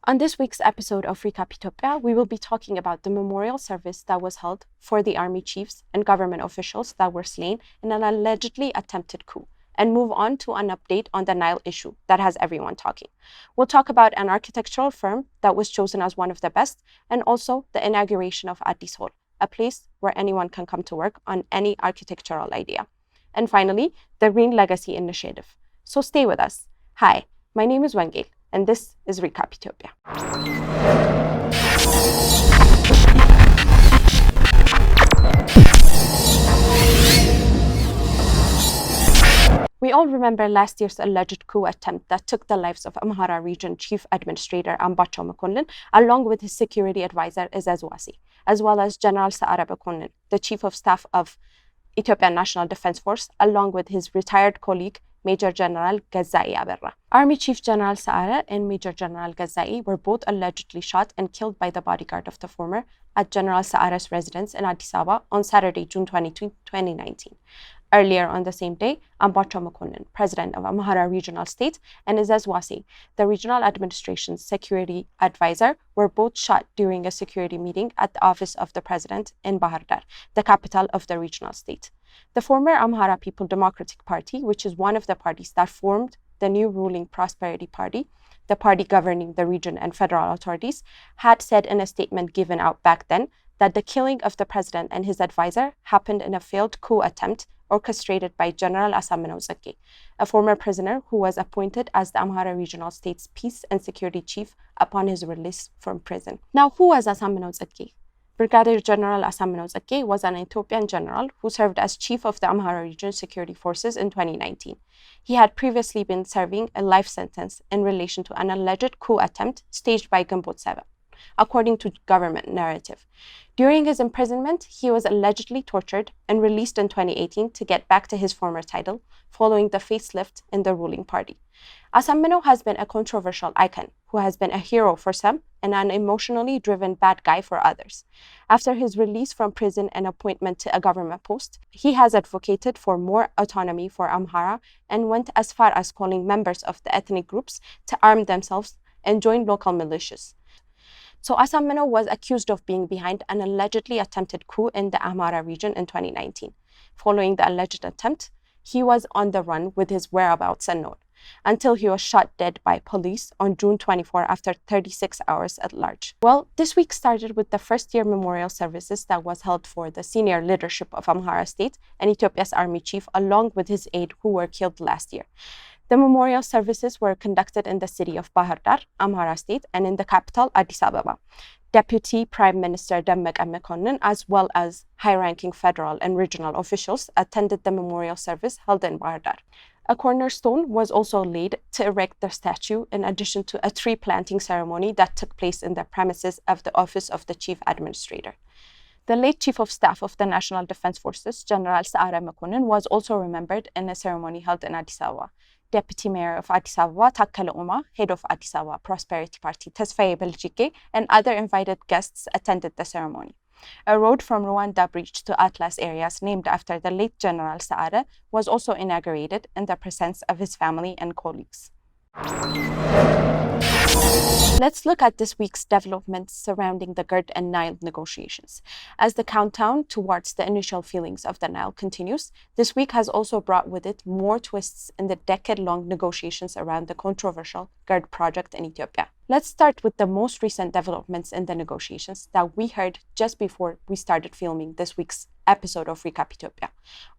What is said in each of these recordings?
On this week's episode of Recap Ethiopia, we will be talking about the memorial service that was held for the army chiefs and government officials that were slain in an allegedly attempted coup, and move on to an update on the Nile issue that has everyone talking. We'll talk about an architectural firm that was chosen as one of the best, and also the inauguration of Addis Hall, a place where anyone can come to work on any architectural idea. And finally, the Green Legacy Initiative. So stay with us. Hi, my name is Wengel, and this is Recap Ethiopia. We all remember last year's alleged coup attempt that took the lives of Amhara Region Chief Administrator Ambacho Mekonnen, along with his security advisor Izezwasi, as well as General Sa'ara Mekonnen, the Chief of Staff of Ethiopian National Defense Force, along with his retired colleague Major General Gazai Aberra. Army Chief General Sa'ara and Major General Gazai were both allegedly shot and killed by the bodyguard of the former at General Sa'ara's residence in Addis Ababa on Saturday, June 22, 2019. Earlier on the same day, Ambacho Mekonnen, president of Amhara Regional State, and Izezwasi, the regional administration's security advisor, were both shot during a security meeting at the office of the president in Bahar Dar, the capital of the regional state. The former Amhara People Democratic Party, which is one of the parties that formed the new ruling Prosperity Party, the party governing the region and federal authorities, had said in a statement given out back then that the killing of the president and his advisor happened in a failed coup attempt orchestrated by General Asaminao Tsege, a former prisoner who was appointed as the Amhara Regional State's Peace and Security Chief upon his release from prison. Now, who was Asaminao Tsege? Brigadier General Asaminao Tsege was an Ethiopian general who served as chief of the Amhara Region Security Forces in 2019. He had previously been serving a life sentence in relation to an alleged coup attempt staged by Gimbot 7, according to government narrative. During his imprisonment, he was allegedly tortured and released in 2018 to get back to his former title, following the facelift in the ruling party. Asaminao has been a controversial icon who has been a hero for some and an emotionally driven bad guy for others. After his release from prison and appointment to a government post, he has advocated for more autonomy for Amhara and went as far as calling members of the ethnic groups to arm themselves and join local militias. So Asaminao was accused of being behind an allegedly attempted coup in the Amhara region in 2019. Following the alleged attempt, he was on the run with his whereabouts unknown, until he was shot dead by police on June 24 after 36 hours at large. Well, this week started with the first-year memorial services that was held for the senior leadership of Amhara State and Ethiopia's army chief, along with his aide who were killed last year. The memorial services were conducted in the city of Bahar Dar, Amhara State, and in the capital, Addis Ababa. Deputy Prime Minister Dammaqe Mekonnen, as well as high-ranking federal and regional officials, attended the memorial service held in Bahar Dar. A cornerstone was also laid to erect the statue, in addition to a tree planting ceremony that took place in the premises of the office of the chief administrator. The late Chief of Staff of the National Defense Forces, General Sa'ara Mekonnen, was also remembered in a ceremony held in Addis Ababa. Deputy Mayor of Addis Ababa, Takkala Uma, Head of Addis Ababa Prosperity Party, Tesfaye Beljike, and other invited guests attended the ceremony. A road from Rwanda Bridge to Atlas areas named after the late General Sa'ara was also inaugurated in the presence of his family and colleagues. Let's look at this week's developments surrounding the GERD and Nile negotiations. As the countdown towards the initial feelings of the Nile continues, this week has also brought with it more twists in the decade-long negotiations around the controversial GERD project in Ethiopia. Let's start with the most recent developments in the negotiations that we heard just before we started filming this week's episode of Recap Ethiopia.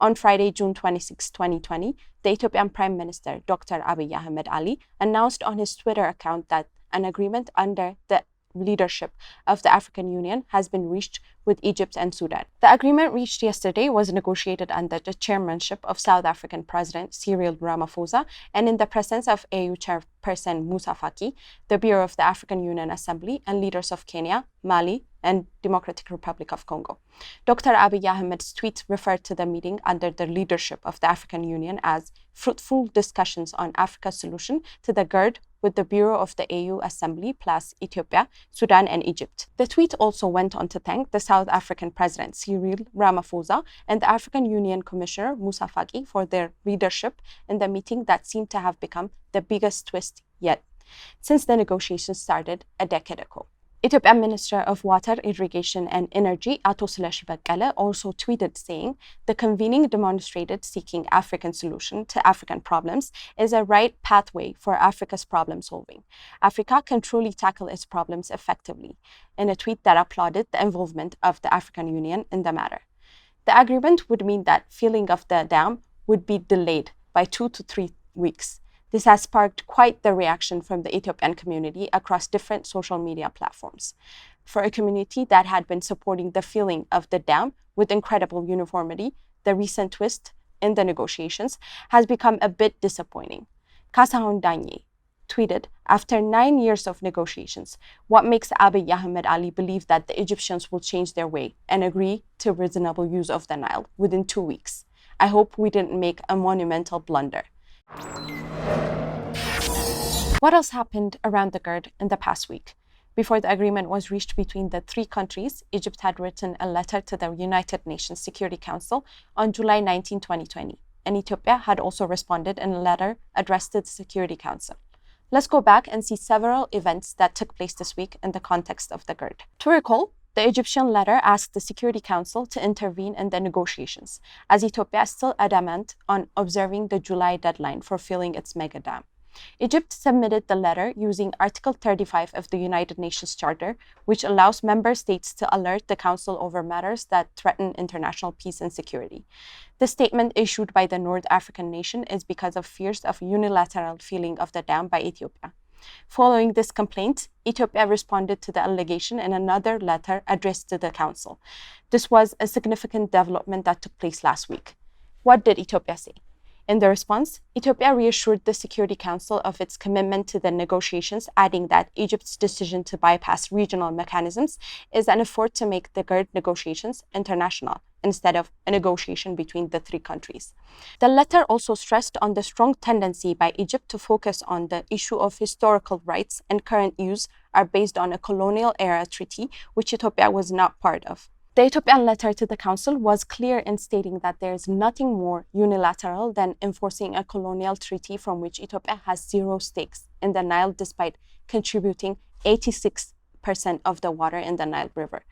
On Friday, June 26, 2020, the Ethiopian Prime Minister, Dr. Abiy Ahmed Ali, announced on his Twitter account that an agreement under the leadership of the African Union has been reached with Egypt and Sudan. The agreement reached yesterday was negotiated under the chairmanship of South African President Cyril Ramaphosa and in the presence of AU Chairperson Moussa Faki, the Bureau of the African Union Assembly, and leaders of Kenya, Mali, and Democratic Republic of Congo. Dr. Abiy Ahmed's tweet referred to the meeting under the leadership of the African Union as fruitful discussions on Africa's solution to the GERD with the Bureau of the AU Assembly plus Ethiopia, Sudan, and Egypt. The tweet also went on to thank the South African President Cyril Ramaphosa and the African Union Commissioner Moussa Faki for their leadership in the meeting that seemed to have become the biggest twist yet. since the negotiations started a decade ago. Ethiopia Minister of Water, Irrigation and Energy, Ato Slesh Bekkele, also tweeted saying, "The convening demonstrated seeking African solution to African problems is a right pathway for Africa's problem solving. Africa can truly tackle its problems effectively," in a tweet that applauded the involvement of the African Union in the matter. The agreement would mean that filling of the dam would be delayed by 2 to 3 weeks. This has sparked quite the reaction from the Ethiopian community across different social media platforms. For a community that had been supporting the filling of the dam with incredible uniformity, the recent twist in the negotiations has become a bit disappointing. Kasahon Danye tweeted, "After 9 years of negotiations, what makes Abiy Ahmed Ali believe that the Egyptians will change their way and agree to reasonable use of the Nile within 2 weeks? I hope we didn't make a monumental blunder." What else happened around the GERD in the past week? Before the agreement was reached between the three countries, Egypt had written a letter to the United Nations Security Council on July 19, 2020, and Ethiopia had also responded in a letter addressed to the Security Council. Let's go back and see several events that took place this week in the context of the GERD. To recall, the Egyptian letter asked the Security Council to intervene in the negotiations, as Ethiopia is still adamant on observing the July deadline for filling its mega dam. Egypt submitted the letter using Article 35 of the United Nations Charter, which allows member states to alert the Council over matters that threaten international peace and security. The statement issued by the North African nation is because of fears of unilateral filling of the dam by Ethiopia. Following this complaint, Ethiopia responded to the allegation in another letter addressed to the Council. This was a significant development that took place last week. What did Ethiopia say? In the response, Ethiopia reassured the Security Council of its commitment to the negotiations, adding that Egypt's decision to bypass regional mechanisms is an effort to make the GERD negotiations international, instead of a negotiation between the three countries. The letter also stressed on the strong tendency by Egypt to focus on the issue of historical rights and current use are based on a colonial-era treaty, which Ethiopia was not part of. The Ethiopian letter to the Council was clear in stating that there is nothing more unilateral than enforcing a colonial treaty from which Ethiopia has zero stakes in the Nile, despite contributing 86% of the water in the Nile River.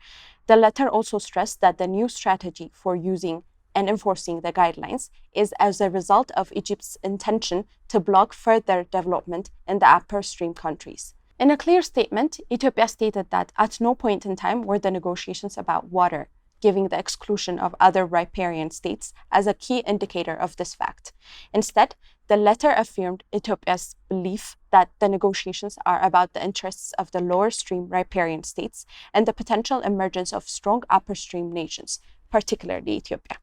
The letter also stressed that the new strategy for using and enforcing the guidelines is as a result of Egypt's intention to block further development in the upper stream countries. In a clear statement, Ethiopia stated that at no point in time were the negotiations about water, giving the exclusion of other riparian states as a key indicator of this fact. Instead, the letter affirmed Ethiopia's belief that the negotiations are about the interests of the lower stream riparian states and the potential emergence of strong upper stream nations, particularly Ethiopia.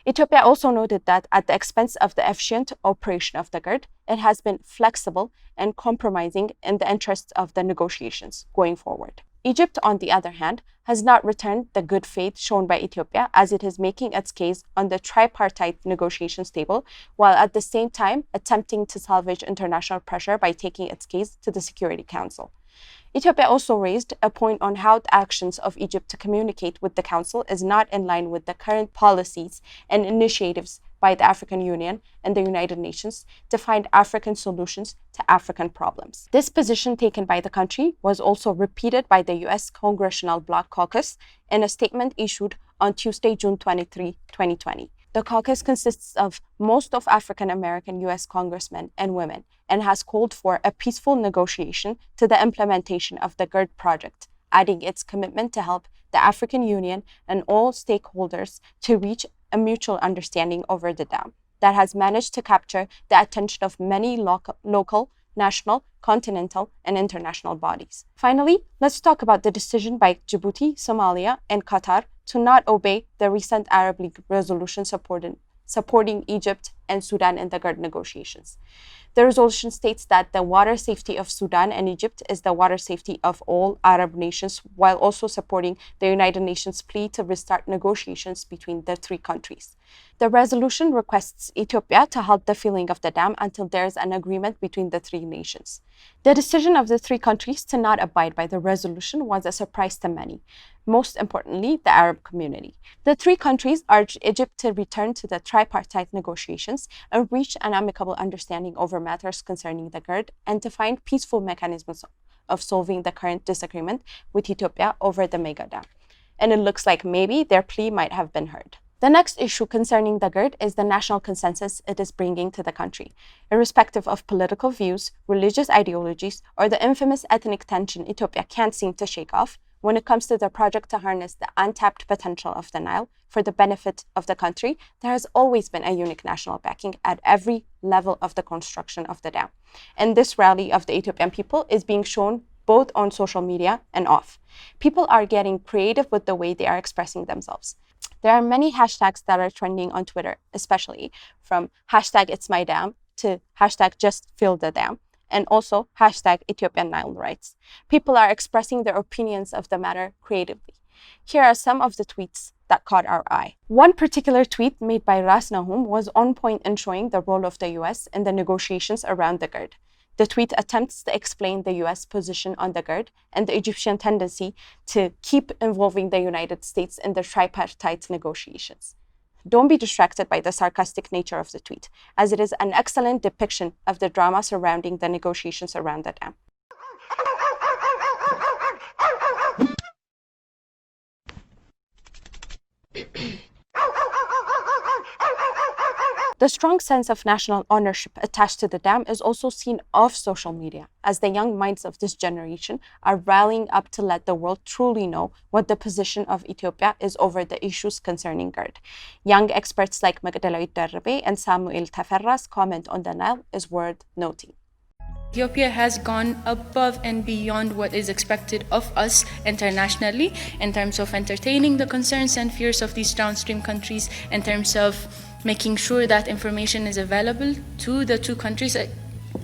Ethiopia also noted that at the expense of the efficient operation of the GERD, it has been flexible and compromising in the interests of the negotiations going forward. Egypt, on the other hand, has not returned the good faith shown by Ethiopia, as it is making its case on the tripartite negotiations table, while at the same time attempting to salvage international pressure by taking its case to the Security Council. Ethiopia also raised a point on how the actions of Egypt to communicate with the Council is not in line with the current policies and initiatives by the African Union and the United Nations to find African solutions to African problems. This position taken by the country was also repeated by the US Congressional Black Caucus in a statement issued on Tuesday, June 23, 2020. The caucus consists of most of African American US congressmen and women and has called for a peaceful negotiation to the implementation of the GERD project, adding its commitment to help the African Union and all stakeholders to reach a mutual understanding over the dam that has managed to capture the attention of many local, national, continental, and international bodies. Finally, let's talk about the decision by Djibouti, Somalia, and Qatar to not obey the recent Arab League resolution supporting Egypt and Sudan in the GERD negotiations. The resolution states that the water safety of Sudan and Egypt is the water safety of all Arab nations, while also supporting the United Nations plea to restart negotiations between the three countries. The resolution requests Ethiopia to halt the filling of the dam until there is an agreement between the three nations. The decision of the three countries to not abide by the resolution was a surprise to many. most importantly, the Arab community. The three countries urged Egypt to return to the tripartite negotiations and reach an amicable understanding over matters concerning the GERD and to find peaceful mechanisms of solving the current disagreement with Ethiopia over the mega dam. And it looks like maybe their plea might have been heard. The next issue concerning the GERD is the national consensus it is bringing to the country. Irrespective of political views, religious ideologies, or the infamous ethnic tension Ethiopia can't seem to shake off, when it comes to the project to harness the untapped potential of the Nile for the benefit of the country, there has always been a unique national backing at every level of the construction of the dam. And this rally of the Ethiopian people is being shown both on social media and off. People are getting creative with the way they are expressing themselves. There are many hashtags that are trending on Twitter, especially from hashtag it's my dam to hashtag just fill the dam, and also hashtag Ethiopian Nile rights. People are expressing their opinions of the matter creatively. Here are some of the tweets that caught our eye. One particular tweet made by Ras Nahum was on point in showing the role of the US in the negotiations around the GERD. The tweet attempts to explain the US position on the GERD and the Egyptian tendency to keep involving the United States in the tripartite negotiations. Don't be distracted by the sarcastic nature of the tweet, as it is an excellent depiction of the drama surrounding the negotiations around the dam. The strong sense of national ownership attached to the dam is also seen off social media, as the young minds of this generation are rallying up to let the world truly know what the position of Ethiopia is over the issues concerning GERD. Young experts like Magdalawit Darbe and Samuel Taferra's comment on the Nile is worth noting. Ethiopia has gone above and beyond what is expected of us internationally in terms of entertaining the concerns and fears of these downstream countries, in terms of making sure that information is available to the two countries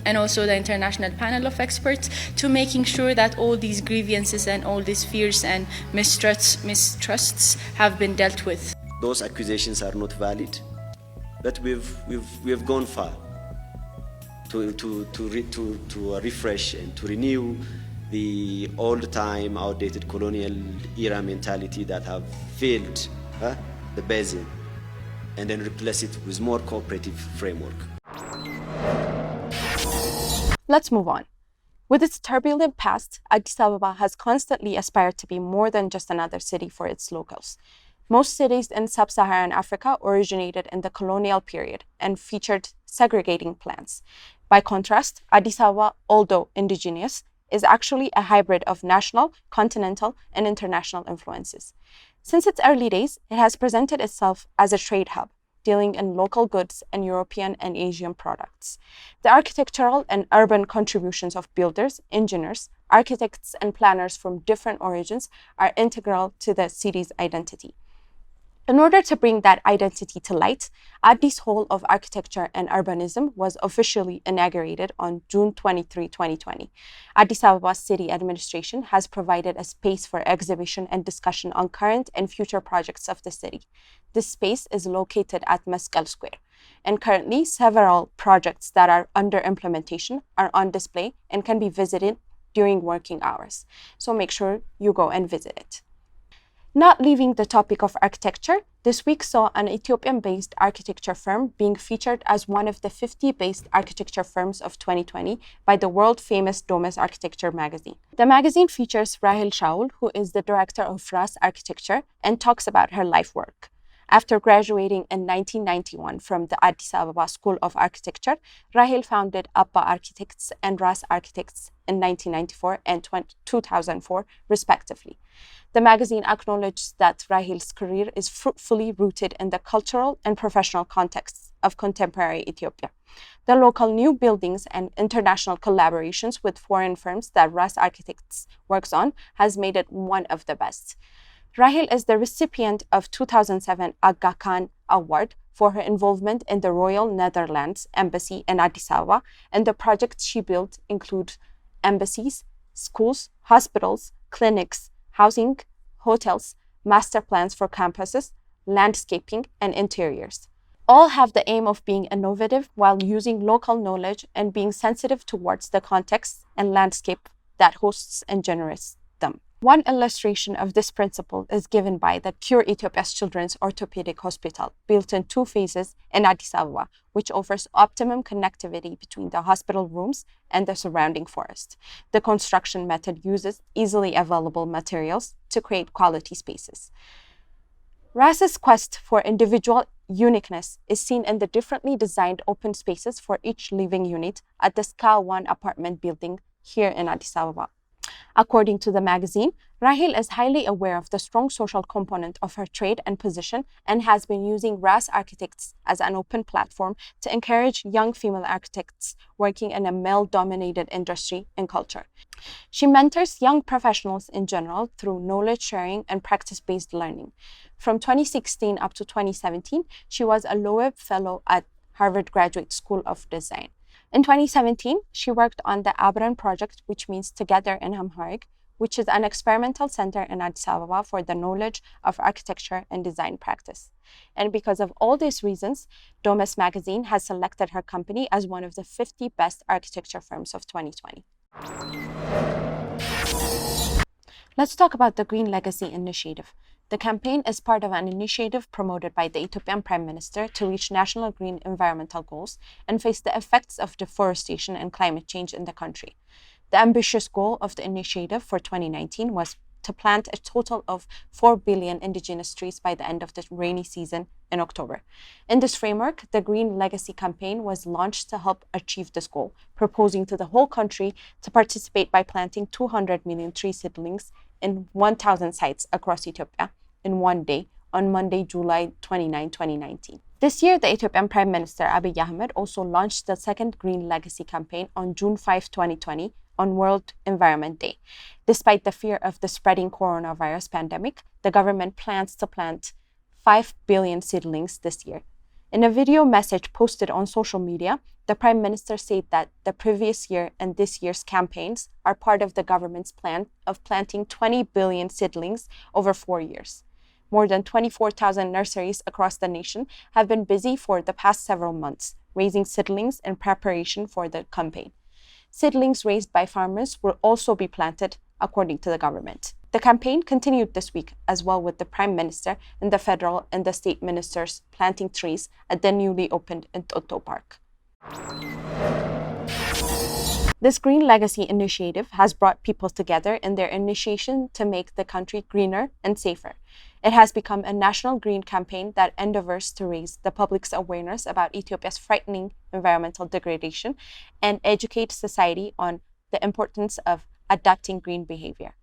and also the international panel of experts, to making sure that all these grievances and all these fears and mistrusts have been dealt with. Those accusations are not valid, but we've gone far to refresh and to renew the old-time, outdated colonial era mentality that have failed the basin, and then replace it with more cooperative framework. Let's move on. With its turbulent past, Addis Ababa has constantly aspired to be more than just another city for its locals. Most cities in sub-Saharan Africa originated in the colonial period and featured segregating plans. By contrast, Addis Ababa, although indigenous, is actually a hybrid of national, continental, and international influences. Since its early days, it has presented itself as a trade hub, dealing in local goods and European and Asian products. The architectural and urban contributions of builders, engineers, architects, and planners from different origins are integral to the city's identity. In order to bring that identity to light, Addis Hall of Architecture and Urbanism was officially inaugurated on June 23, 2020. Addis Ababa City Administration has provided a space for exhibition and discussion on current and future projects of the city. This space is located at Meskel Square, and currently several projects that are under implementation are on display and can be visited during working hours. So make sure you go and visit it. Not leaving the topic of architecture, this week saw an Ethiopian-based architecture firm being featured as one of the 50 best architecture firms of 2020 by the world-famous Domus Architecture magazine. The magazine features Rahel Shaul, who is the director of RAS Architecture, and talks about her life work. After graduating in 1991 from the Addis Ababa School of Architecture, Rahel founded Abba Architects and RAS Architects in 1994 and 2004, respectively. The magazine acknowledges that Rahel's career is fruitfully rooted in the cultural and professional contexts of contemporary Ethiopia. The local new buildings and international collaborations with foreign firms that RAS Architects works on has made it one of the best. Rahel is the recipient of 2007 Aga Khan Award for her involvement in the Royal Netherlands Embassy in Addis Ababa, and the projects she built include embassies, schools, hospitals, clinics, housing, hotels, master plans for campuses, landscaping, and interiors. All have the aim of being innovative while using local knowledge and being sensitive towards the context and landscape that hosts and generates them. One illustration of this principle is given by the Cure Ethiopia's Children's Orthopedic Hospital, built in 2 phases in Addis Ababa, which offers optimum connectivity between the hospital rooms and the surrounding forest. The construction method uses easily available materials to create quality spaces. RAS's quest for individual uniqueness is seen in the differently designed open spaces for each living unit at the SCA 1 apartment building here in Addis Ababa. According to the magazine, Rahel is highly aware of the strong social component of her trade and position and has been using RAS Architects as an open platform to encourage young female architects working in a male-dominated industry and culture. She mentors young professionals in general through knowledge sharing and practice-based learning. From 2016 up to 2017, she was a Loeb Fellow at Harvard Graduate School of Design. In 2017, she worked on the Abran project, which means together in Amharic, which is an experimental center in Addis Ababa for the knowledge of architecture and design practice. And because of all these reasons, Domus magazine has selected her company as one of the 50 best architecture firms of 2020. Let's talk about the Green Legacy Initiative. The campaign is part of an initiative promoted by the Ethiopian Prime Minister to reach national green environmental goals and face the effects of deforestation and climate change in the country. The ambitious goal of the initiative for 2019 was to plant a total of 4 billion indigenous trees by the end of the rainy season in October. In this framework, the Green Legacy campaign was launched to help achieve this goal, proposing to the whole country to participate by planting 200 million tree seedlings in 1,000 sites across Ethiopia in one day on Monday, July 29, 2019. This year, the Ethiopian Prime Minister Abiy Ahmed also launched the second Green Legacy campaign on June 5, 2020 on World Environment Day. Despite the fear of the spreading coronavirus pandemic, the government plans to plant 5 billion seedlings this year. In a video message posted on social media, the Prime Minister said that the previous year and this year's campaigns are part of the government's plan of planting 20 billion seedlings over 4 years. More than 24,000 nurseries across the nation have been busy for the past several months, raising seedlings in preparation for the campaign. Seedlings raised by farmers will also be planted, according to the government. The campaign continued this week as well, with the Prime Minister and the federal and the state ministers planting trees at the newly opened Entoto Park. This Green Legacy initiative has brought people together in their initiation to make the country greener and safer. It has become a national green campaign that endeavors to raise the public's awareness about Ethiopia's frightening environmental degradation and educate society on the importance of adopting green behavior.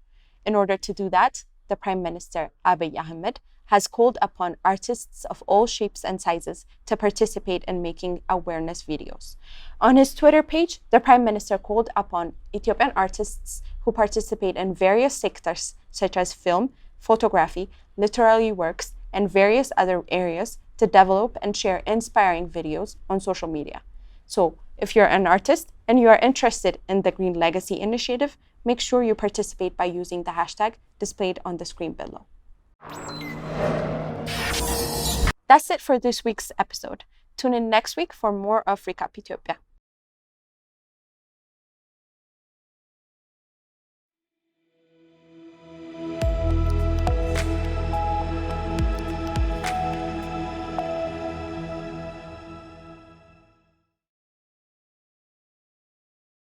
In order to do that, the Prime Minister, Abiy Ahmed, has called upon artists of all shapes and sizes to participate in making awareness videos. On his Twitter page, the Prime Minister called upon Ethiopian artists who participate in various sectors such as film, photography, literary works, and various other areas to develop and share inspiring videos on social media. So, if you're an artist and you are interested in the Green Legacy initiative, make sure you participate by using the hashtag displayed on the screen below. That's it for this week's episode. Tune in next week for more of Recap Ethiopia.